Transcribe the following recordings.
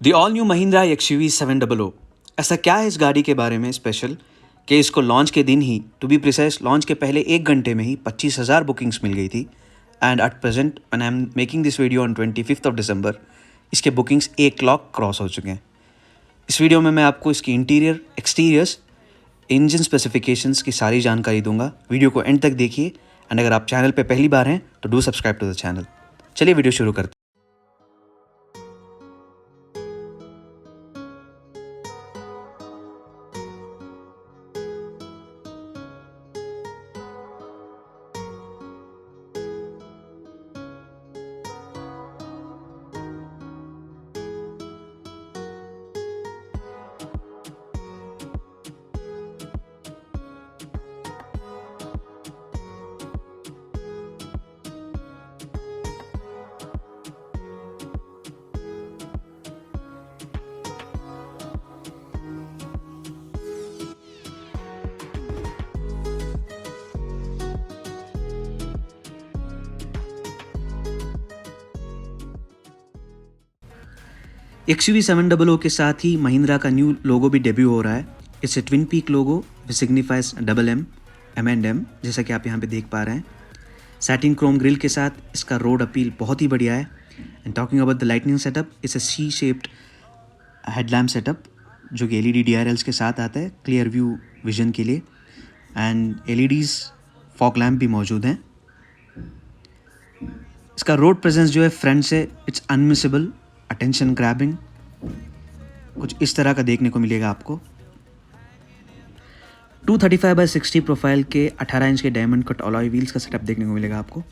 The all new Mahindra XUV 700। ऐसा क्या है इस गाड़ी के बारे में स्पेशल कि इसको लॉन्च के दिन ही, टू बी प्रिसाइज लॉन्च के पहले 1 घंटे में ही 25,000 बुकिंग्स मिल गई थी। And at present when I am making this video on 25th दिसंबर, इसके बुकिंग्स 1 लाख क्रॉस हो चुके हैं। इस वीडियो में मैं आपको इसकी इंटीरियर, एक्सटीरियर्स, इंजन स्पेसिफिकेशंस की सारी जानकारी दूंगा। वीडियो को एंड तक देखिए एंड अगर आप चैनल पे पहली बार हैं तो do subscribe to the channel. चलिए वीडियो शुरू करते हैं। XUV 700 के साथ ही महिंद्रा का न्यू लोगो भी डेब्यू हो रहा है। It's a twin peak logo which signifies M&M, जैसा कि आप यहाँ पे देख पा रहे हैं। सैटिन क्रोम ग्रिल के साथ इसका रोड अपील बहुत ही बढ़िया है। And talking about the lightning setup, it's a C shaped headlamp setup जो कि LED DRLs के साथ आता है क्लियर व्यू विजन के लिए। एंड LEDs फॉग लैम्प भी मौजूद हैं। इसका रोड प्रेजेंस जो है फ्रंट से इट्स अनमिसेबल, अटेंशन ग्रैबिंग, कुछ इस तरह का देखने को मिलेगा आपको। 235/60 प्रोफाइल के 18 इंच के डायमंड कट अलॉय व्हील्स का सेटअप देखने को मिलेगा आपको।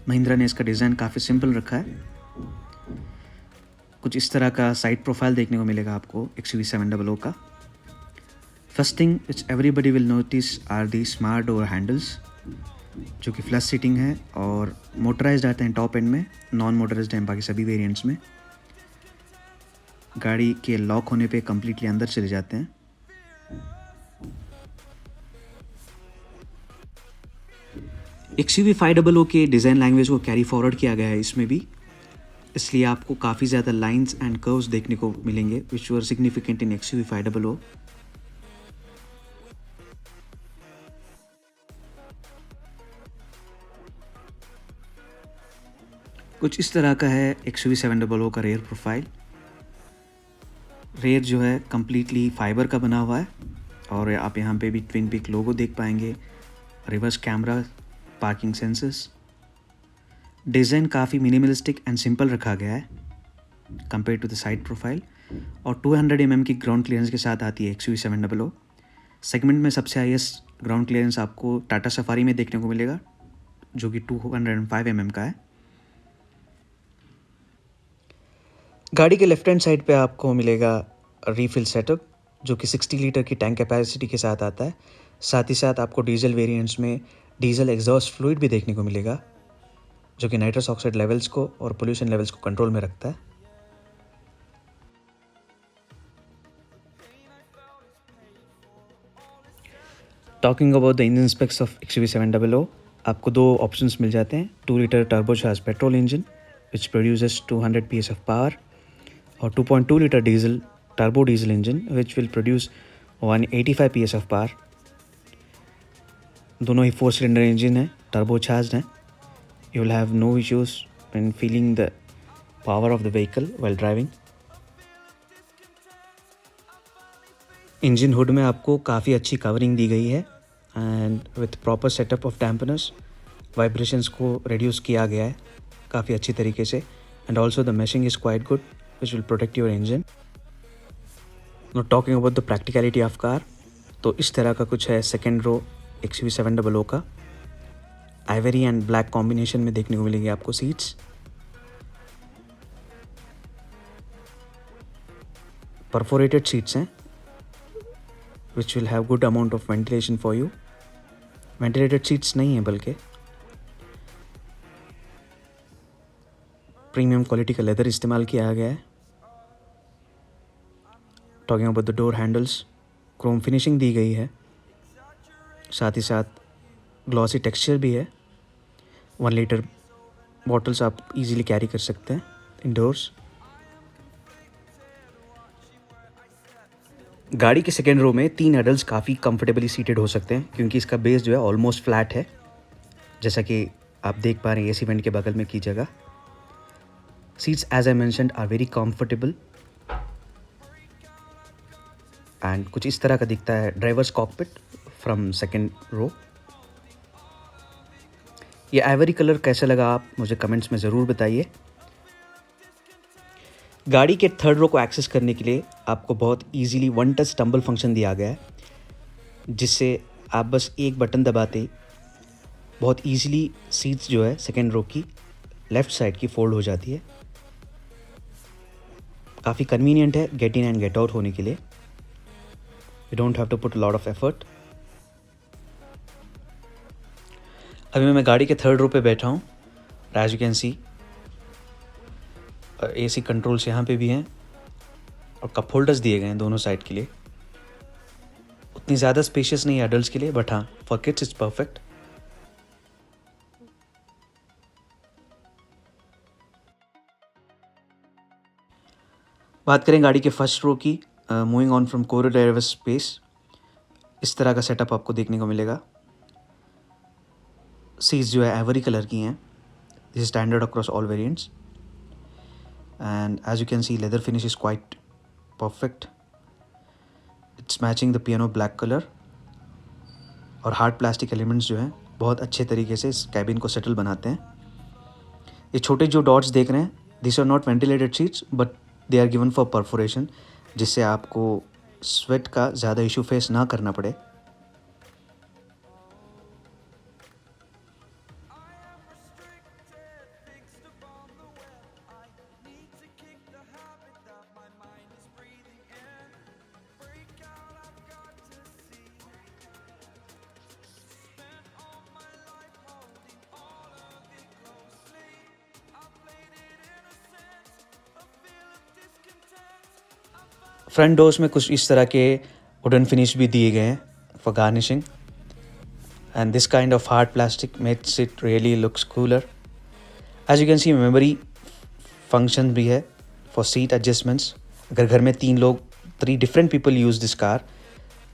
महिंद्रा ने इसका डिज़ाइन काफ़ी सिंपल रखा है। कुछ इस तरह का साइड प्रोफाइल देखने को मिलेगा आपको XUV 700 का। First thing which everybody will notice are the smart door handles, जो कि फ्लश सीटिंग है और मोटराइज्ड आते हैं टॉप एंड में, नॉन मोटराइज्ड हैं बाकी सभी वेरिएंट्स में। गाड़ी के लॉक होने पे कम्प्लीटली अंदर चले जाते हैं। XUV 500 के डिज़ाइन लैंग्वेज को कैरी फॉरवर्ड किया गया है इसमें भी, इसलिए आपको काफ़ी ज़्यादा लाइंस एंड कर्व्स देखने को मिलेंगे विच वर सिग्निफिकेंट इन XUV 500। कुछ इस तरह का है XUV 700 का रेयर प्रोफाइल। रेयर जो है कम्प्लीटली फाइबर का बना हुआ है और आप यहाँ पे भी ट्विन पिक लोगो देख पाएंगे, reverse camera, parking sensors. Design काफ़ी मिनिमलिस्टिक एंड सिंपल रखा गया है compare to the side profile. और 200 mm की ग्राउंड क्लियरेंस के साथ आती है XUV 700। सेगमेंट में सबसे हाईएस्ट ग्राउंड क्लियरेंस आपको टाटा सफारी में देखने को मिलेगा जो कि 205 mm का है। गाड़ी के लेफ्ट हैंड साइड पे आपको मिलेगा रीफिल सेटअप जो कि 60 लीटर की टैंक कैपेसिटी के साथ आता है। साथ ही साथ आपको डीजल वेरिएंट्स में डीजल एग्जॉस्ट फ्लूइड भी देखने को मिलेगा जो कि नाइट्रस ऑक्साइड लेवल्स को और पोल्यूशन लेवल्स को कंट्रोल में रखता है। Talking about the engine specs of XUV 700, आपको 2 ऑप्शंस मिल जाते हैं। 2 litre turbocharge petrol engine which produces 200 PS of power और 2.2 litre diesel turbo diesel engine which will produce 185 PS of power. दोनों ही 4 cylinder engine है, turbocharged हैं। You will have no issues when feeling the power of the vehicle while driving. Engine hood में आपको काफ़ी अच्छी covering दी गई है and with proper setup of dampeners, vibrations को रिड्यूस किया गया है काफ़ी अच्छी तरीके से। And also the meshing is quite good which will protect your engine. Not talking about the practicality of car, तो इस तरह का कुछ है सेकेंड रो XUV 700 का। आइवरी एंड ब्लैक कॉम्बिनेशन में देखने को मिलेंगे आपको सीट्स। परफोरेटेड सीट्स हैं which will have good amount of ventilation for you. Ventilated seats नहीं है बल्कि प्रीमियम क्वालिटी का लेदर इस्तेमाल किया गया है। Talking about the door handles, chrome finishing दी गई है, साथ ही साथ ग्लॉसी टेक्सचर भी है। 1 लीटर बॉटल्स आप इजीली कैरी कर सकते हैं इंडोर्स। गाड़ी के सेकेंड रो में 3 एडल्ट्स काफ़ी कंफर्टेबली सीटेड हो सकते हैं क्योंकि इसका बेस जो है ऑलमोस्ट फ्लैट है, जैसा कि आप देख पा रहे हैं एसी वेंट के बगल में की जगह। Seats as I mentioned are very comfortable and कुछ इस तरह का दिखता है driver's cockpit from second row. ये आइवरी कलर कैसा लगा आप मुझे कमेंट्स में ज़रूर बताइए। गाड़ी के थर्ड रो को एक्सेस करने के लिए आपको बहुत easily one touch stumble function दिया गया है, जिससे आप बस एक बटन दबाते ही बहुत इजीली सीट्स जो है सेकेंड रो की लेफ़्ट साइड की फोल्ड हो जाती है। काफ़ी कन्वीनियंट है get in and get out होने के लिए। You don't have to put lot of effort. अभी मैं गाड़ी के थर्ड रो पे बैठा हूँ। As you can see AC controls यहाँ पे भी हैं और कप होल्डर्स दिए गए हैं दोनों साइड के लिए। उतनी ज़्यादा स्पेशियस नहीं है एडल्ट्स के लिए, बट हाँ फॉर किड्स इट्स परफेक्ट। बात करें गाड़ी के फर्स्ट रो की, moving on from core driver space, इस तरह का सेटअप आपको देखने को मिलेगा। सीट्स जो है एवरी कलर की हैं, this is standard across all variants and as you can see leather finish is quite perfect. It's matching the piano black colour और हार्ड प्लास्टिक एलिमेंट्स जो हैं बहुत अच्छे तरीके से इस कैबिन को सेटल बनाते हैं। ये छोटे जो डॉट्स देख रहे हैं, this are not ventilated seats but they are given for perforation, जिससे आपको स्वेट का ज़्यादा इशू फेस ना करना पड़े। फ्रंट डोर्स में कुछ इस तरह के वुडन फिनिश भी दिए गए हैं for garnishing and this kind of hard plastic makes it really looks cooler. As you can see memory function भी है फॉर सीट एडजस्टमेंट्स। अगर घर में 3 different people use this car,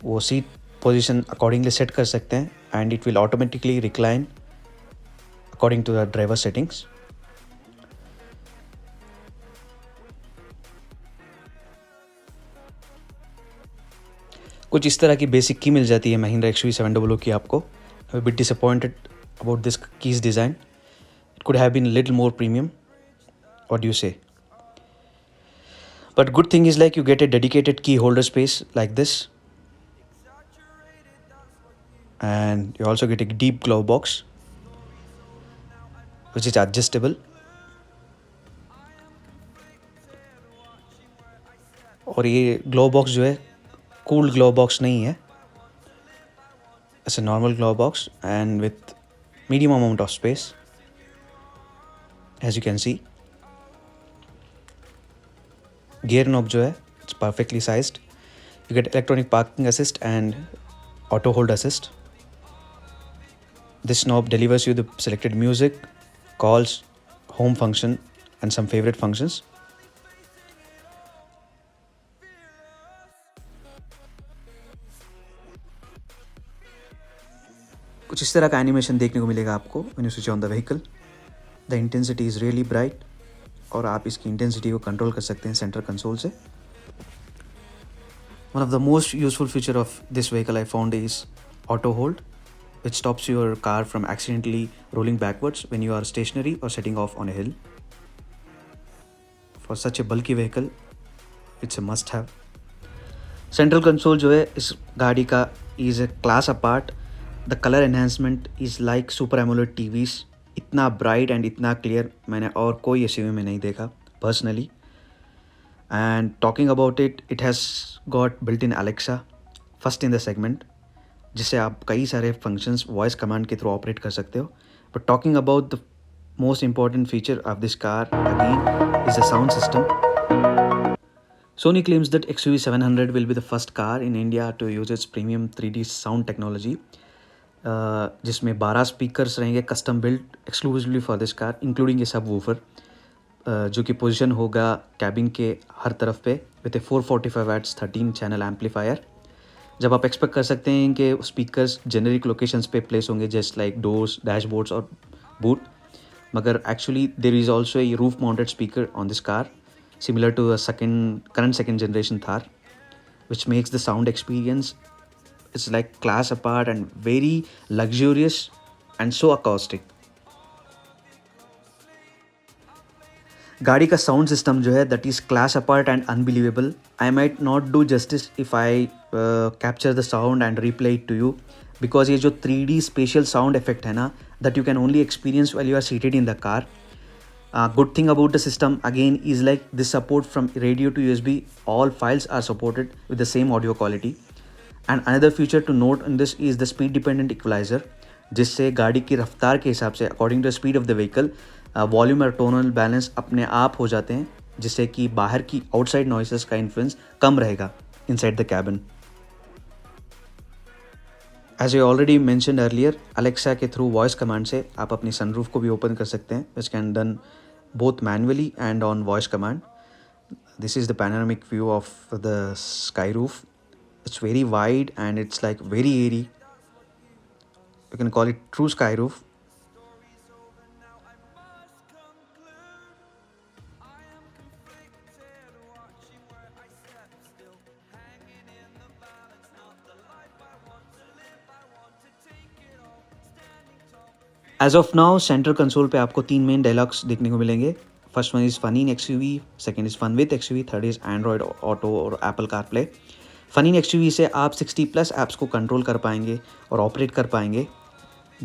वो सीट पोजीशन अकॉर्डिंगली सेट कर सकते हैं and it will automatically recline according to the driver settings. कुछ इस तरह की बेसिक की मिल जाती है महिंद्रा XUV700 की आपको। I bit disappointed about this keys design, it could have been little more premium, what do you say? But good thing is like you get a dedicated key holder space like this and you also get a deep glove box which is adjustable. और ये glove box जो है cooled glove box नहीं है, it's a normal glove box and with medium amount of space as you can see. Gear knob जो है it's perfectly sized. You get electronic parking assist and auto hold assist. This knob delivers you the selected music, calls, home function and some favorite functions. कुछ इस तरह का animation देखने को मिलेगा आपको when you switch on the vehicle. The intensity is really bright और आप इसकी इंटेंसिटी को कंट्रोल कर सकते हैं सेंटर कंसोल से। One of the most useful feature of this vehicle I found is auto hold, which stops your car from accidentally rolling backwards when you are stationary or setting off on a hill. For such a bulky vehicle, it's a must have. Central console जो है इस गाड़ी का is a class apart. The color enhancement is like Super AMOLED TVs. इतना bright and इतना clear मैंने और कोई SUV में नहीं देखा personally. And talking about it, it has got built-in Alexa, first in the segment, जिससे आप कई सारे फंक्शंस वॉइस कमांड के थ्रू ऑपरेट कर सकते हो। But talking about the most important feature of this car again is the sound system. Sony claims that XUV700 will be the first car in India to use its premium 3D sound technology, जिसमें 12 speakers रहेंगे custom build exclusively for this car, including ए सब woofer जो कि position होगा cabin के हर तरफ पे with a 445 watts 13 channel amplifier. जब आप एक्सपेक्ट कर सकते हैं कि स्पीकर्स जेनेरिक लोकेशंस पे प्लेस होंगे जस्ट लाइक डोर्स, डैशबोर्ड्स और बूट, मगर actually there is also a roof mounted speaker on this car similar to a current second generation Thar, which makes the sound experience it's like class apart and very luxurious and so acoustic. गाड़ी का sound system जो है that is class apart and unbelievable. I might not do justice if I capture the sound and replay it to you, because ये जो 3D special sound effect है ना that you can only experience well you are seated in the car. Good thing about the system again is like this support from radio to USB. All files are supported with the same audio quality. And another feature to note in this is the speed dependent equalizer, जिससे गाड़ी की रफ्तार के हिसाब से according to the speed of the vehicle volume और tonal balance अपने आप हो जाते हैं, जिससे कि बाहर की आउटसाइड नॉइसेस का इन्फ्लुएंस कम रहेगा inside the cabin. As I already mention earlier, Alexa के थ्रू वॉइस कमांड से आप अपनी सनरूफ को भी ओपन कर सकते हैं, which can done both manually and on voice command. This is the panoramic view of the sky roof. It's very wide and it's like very airy. You can call it true sky roof. As of now central console पे आपको 3 main dialogues देखने को मिलेंगे. First one is fun in XUV, second is fun with XUV, third is Android Auto और Apple CarPlay. Fun in XUV से आप 60+ apps को control कर पाएंगे और ऑपरेट कर पाएंगे,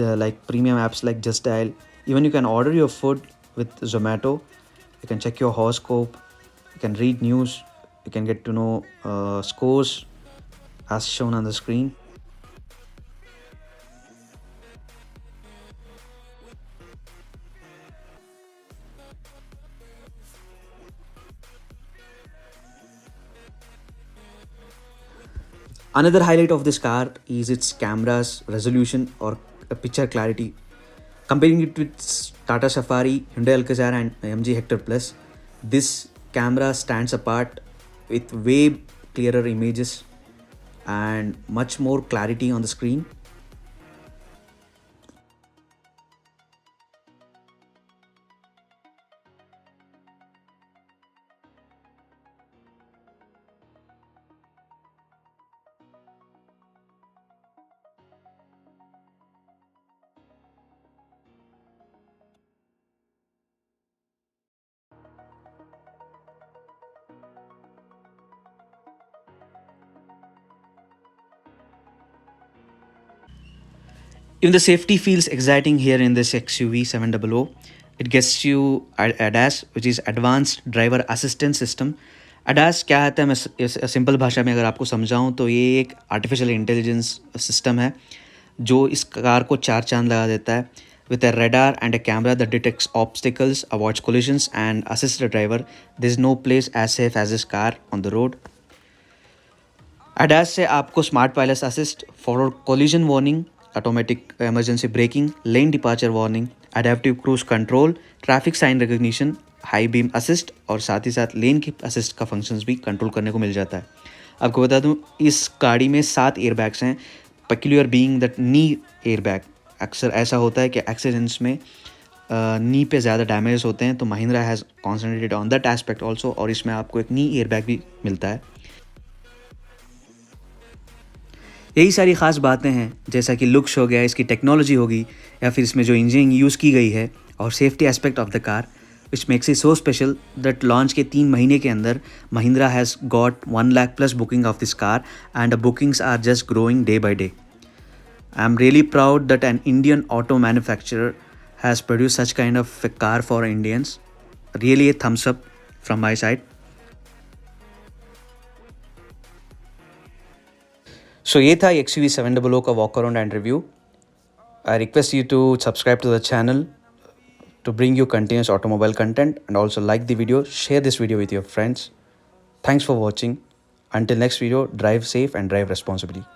like premium apps like just dial. Even you can order your food with Zomato, you can check your horoscope, you can read news, you can get to know scores as shown on the screen. Another highlight of this car is its camera's resolution or picture clarity. Comparing it with Tata Safari, Hyundai Alcazar and MG Hector Plus, this camera stands apart with way clearer images and much more clarity on the screen. Even the safety feels exciting here in this XUV 700. It gets you ADAS, which is Advanced Driver Assistance System. ADAS क्या है, मैं simple भाषा में अगर आपको समझाऊं तो ये एक आर्टिफिशियल इंटेलिजेंस सिस्टम है जो इस कार को 4 चांद लगा देता है. With a radar and a camera that detects obstacles, avoids collisions and assists the driver, there is no place as safe as this car on the road. ADAS से आपको smart pilot assist, forward collision warning, automatic emergency braking, lane departure warning, adaptive cruise control, traffic sign recognition, high beam assist और साथ ही साथ लेन की assist का functions भी control करने को मिल जाता है. आपको बता दूं इस गाड़ी में 7 एयरबैग्स हैं, peculiar being that knee airbag. अक्सर ऐसा होता है कि एक्सीडेंट्स में नी पे ज़्यादा डैमेज होते हैं, तो Mahindra has concentrated on that aspect also, और इसमें आपको एक नी एयरबैग भी मिलता है. यही सारी ख़ास बातें हैं, जैसा कि लुक्स हो गया, इसकी टेक्नोलॉजी होगी, या फिर इसमें जो इंजीनियरिंग यूज़ की गई है और safety aspect of the car, which makes it so special that launch के 3 महीने के अंदर Mahindra has got 1 lakh+ booking of this car and the bookings are just growing day by day. I am really proud that an Indian auto manufacturer has produce such kind of a car for Indians. Really a thumbs up from my side. So ये था XUV 700 का walk around and review. I request you to subscribe to the channel to bring you continuous automobile content, and also like the video, share this video with your friends. Thanks for watching. Until next video, drive safe and drive responsibly.